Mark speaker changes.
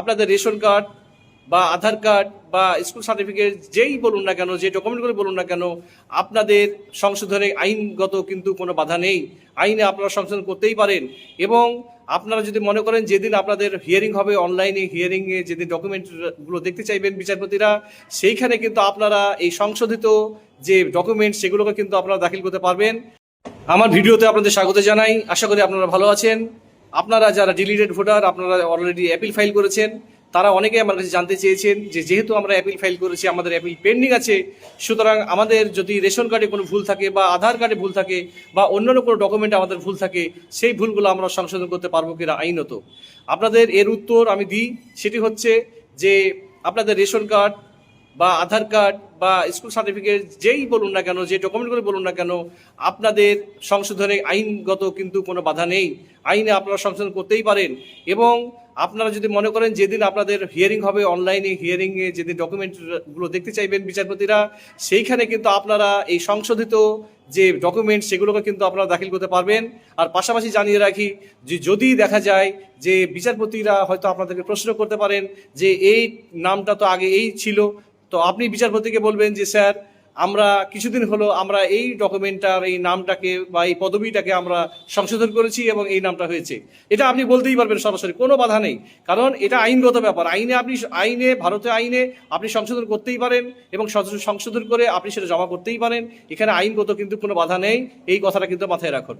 Speaker 1: আপনাদের ration card বা আধার card বা স্কুল সার্টিফিকেট যেই বলুন না কেন, যে ডকুমেন্টগুলো বলুন না কেন, আপনাদের সংশোধনে আইনগত কিন্তু কোনো বাধা নেই। আইনে আপনারা সংশোধন করতেই পারেন। এবং আপনারা যদি মনে করেন যেদিন আপনাদের হিয়ারিং হবে, অনলাইনে হিয়ারিংয়ে যেদিন ডকুমেন্টগুলো দেখতে চাইবেন বিচারপতিরা, সেইখানে কিন্তু আপনারা এই সংশোধিত যে ডকুমেন্ট সেগুলোকে কিন্তু আপনারা দাখিল করতে পারবেন। আমার ভিডিওতে আপনাদের স্বাগত জানাই। আশা করি আপনারা ভালো আছেন। আপনারা যারা ডিলিটেড ভোটার, আপনারা অলরেডি অ্যাপিল ফাইল করেছেন, তারা অনেকে আমার কাছে জানতে চেয়েছেন যে যেহেতু আমরা অ্যাপিল ফাইল করেছি, আমাদের অ্যাপিল পেন্ডিং আছে, সুতরাং আমাদের যদি রেশন কার্ডে কোনো ভুল থাকে বা আধার কার্ডে ভুল থাকে বা অন্যান্য কোনো ডকুমেন্টে আমাদের ভুল থাকে, সেই ভুলগুলো আমরা সংশোধন করতে পারবো কিনা আইনত। আপনাদের এর উত্তর আমি দিই। সেটি হচ্ছে যে আপনাদের রেশন কার্ড বা আধার কার্ড বা স্কুল সার্টিফিকেট যেই বলুন না কেন, যে ডকুমেন্টগুলো বলুন না কেন, আপনাদের সংশোধনে আইনগত কিন্তু কোনো বাধা নেই। আইনে আপনারা সংশোধন করতেই পারেন। এবং আপনারা যদি মনে করেন যেদিন আপনাদের হিয়ারিং হবে, অনলাইনে হিয়ারিংয়ে যেদিন ডকুমেন্টগুলো দেখতে চাইবেন বিচারপতিরা, সেইখানে কিন্তু আপনারা এই সংশোধিত যে ডকুমেন্ট সেগুলোকে কিন্তু আপনারা দাখিল করতে পারবেন। আর পাশাপাশি জানিয়ে রাখি যে যদি দেখা যায় যে বিচারপতিরা হয়তো আপনাদেরকে প্রশ্ন করতে পারেন যে এই নামটা তো আগে এই ছিল, তো আপনি বিচারপতিকে বলবেন যে স্যার, আমরা কিছুদিন হলো আমরা এই ডকুমেন্টটার এই নামটাকে বা এই পদবিটাকে আমরা সংশোধন করেছি এবং এই নামটা হয়েছে। এটা আপনি বলতেই পারবেন সরাসরি, কোনো বাধা নেই। কারণ এটা আইনগত ব্যাপার। ভারতীয় আইনে আপনি সংশোধন করতেই পারেন এবং সংশোধন করে আপনি সেটা জমা করতেই পারেন। এখানে আইনগত কিন্তু কোনো বাধা নেই। এই কথাটা কিন্তু মাথায় রাখুন।